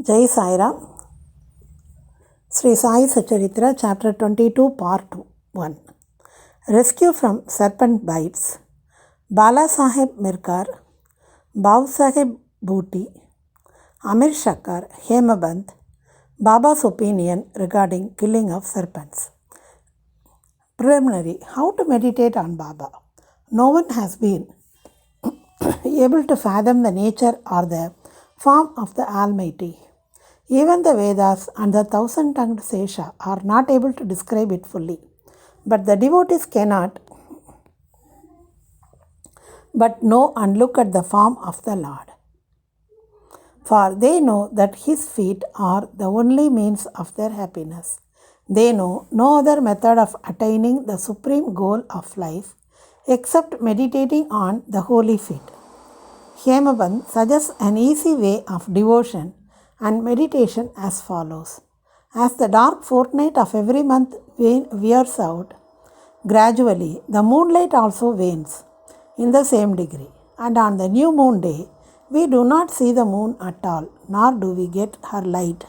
Jai Sai Ram. Sri Sai Satcharitra, Chapter 22, Part 1. Rescue from Serpent Bites. Bala Saheb Mirkar, Babu Saheb Booty, Amir Shakkar, Hemaband, Baba's opinion regarding killing of serpents. Preliminary. How to meditate on Baba. No one has been able to fathom the nature or the form of the Almighty. Even the Vedas and the thousand-tongued Sesha are not able to describe it fully. But the devotees cannot but know and look at the form of the Lord. For they know that His feet are the only means of their happiness. They know no other method of attaining the supreme goal of life except meditating on the holy feet. Hemaband suggests an easy way of devotion and meditation as follows. As the dark fortnight of every month wears out, gradually the moonlight also wanes in the same degree, and on the new moon day, we do not see the moon at all, nor do we get her light.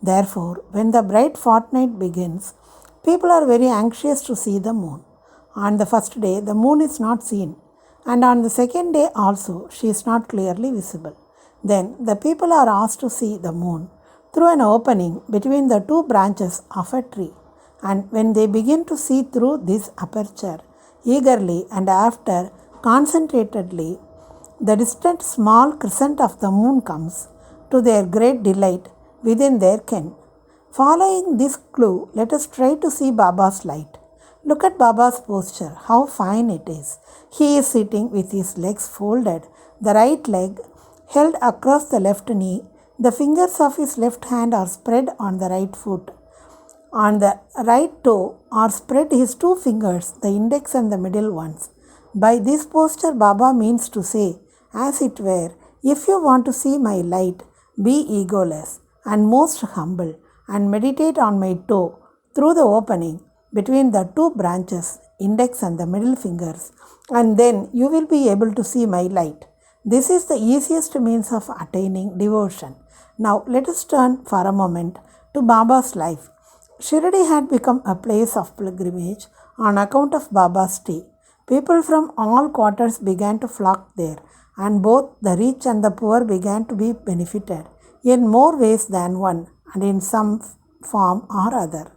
Therefore, when the bright fortnight begins, people are very anxious to see the moon. On the first day, the moon is not seen, and on the second day also, she is not clearly visible. Then the people are asked to see the moon through an opening between the two branches of a tree, and when they begin to see through this aperture, eagerly and after concentratedly, the distant small crescent of the moon comes, to their great delight, within their ken. Following this clue, let us try to see Baba's light. Look at Baba's posture, how fine it is. He is sitting with his legs folded, the right leg held across the left knee. The fingers of his left hand are spread on the right foot. On the right toe are spread his two fingers, the index and the middle ones. By this posture, Baba means to say, as it were, if you want to see my light, be egoless and most humble, and meditate on my toe through the opening between the two branches, index and the middle fingers, and then you will be able to see my light. This is the easiest means of attaining devotion. Now let us turn for a moment to Baba's life. Shirdi had become a place of pilgrimage on account of Baba's stay. People from all quarters began to flock there, and both the rich and the poor began to be benefited in more ways than one, and in some form or other.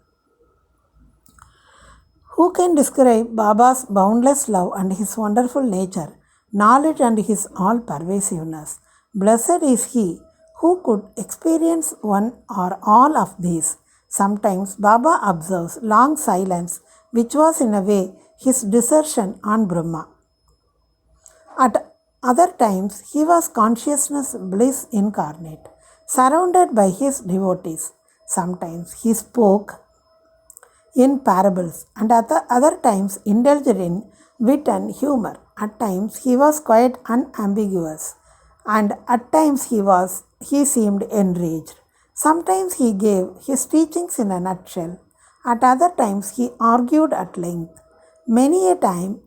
Who can describe Baba's boundless love and his wonderful nature, knowledge and his all-pervasiveness? Blessed is he who could experience one or all of these. Sometimes Baba observes long silence, which was in a way his desertion on Brahma. At other times, he was consciousness bliss incarnate, surrounded by his devotees. Sometimes he spoke in parables, and at other times indulged in wit and humor. At times he was quite unambiguous, and at times he seemed enraged. Sometimes he gave his teachings in a nutshell. At other times he argued at length. Many a time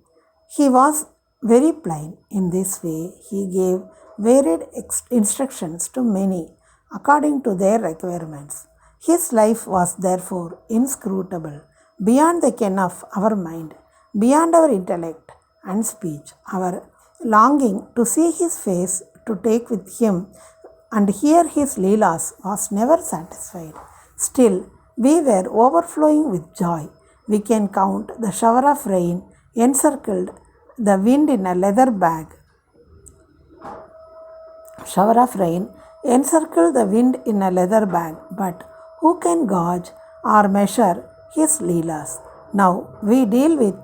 he was very plain. In this way he gave varied instructions to many according to their requirements. His life was therefore inscrutable, beyond the ken of our mind, beyond our intellect and speech. Our longing to see his face, to take with him and hear his leelas was never satisfied. Still, we were overflowing with joy. We can count the shower of rain encircled the wind in a leather bag. Shower of rain encircled the wind in a leather bag, but who can gauge or measure his leelas? Now we deal with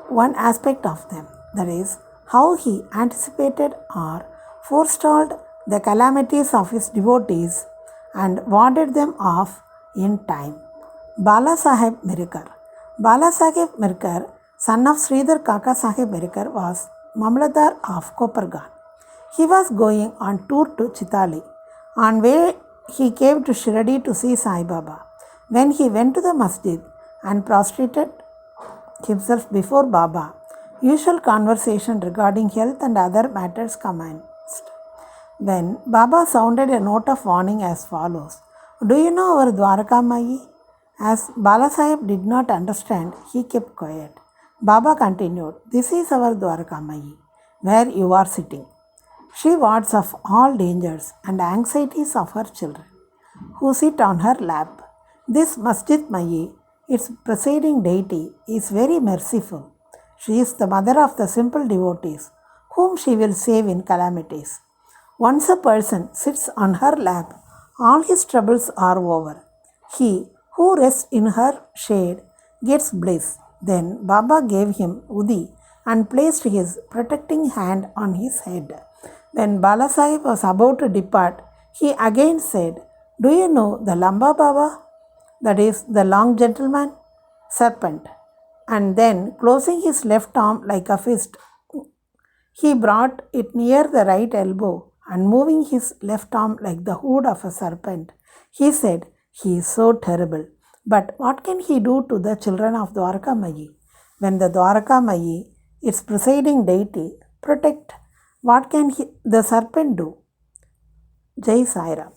one aspect of them, that is, how he anticipated or forestalled the calamities of his devotees and warded them off in time. Bala Saheb Mirkar. Bala Saheb Mirkar, son of Sridhar Kaka Saheb Mirkar, was Mamladar of Kopargaon. He was going on tour to Chitali. On way, he came to Shirdi to see Sai Baba. When he went to the masjid and prostrated himself before Baba, usual conversation regarding health and other matters commenced. When Baba sounded a note of warning as follows, "Do you know our Dwaraka Mai?" As Balasaheb did not understand, he kept quiet. Baba continued, "This is our Dwaraka Mai, where you are sitting. She wards off all dangers and anxieties of her children, who sit on her lap. This Masjid Mai, its presiding deity, is very merciful. She is the mother of the simple devotees, whom she will save in calamities. Once a person sits on her lap, all his troubles are over. He who rests in her shade gets bliss." Then Baba gave him Udi and placed his protecting hand on his head. When Balasaheb was about to depart, he again said, "Do you know the Lamba Baba? That is the long gentleman serpent." And then, closing his left arm like a fist, he brought it near the right elbow and moving his left arm like the hood of a serpent, he said, "He is so terrible. But what can he do to the children of Dwaraka Mai? When the Dwaraka Mai, its presiding deity, protect, what can the serpent do?" Jai Sai Ram.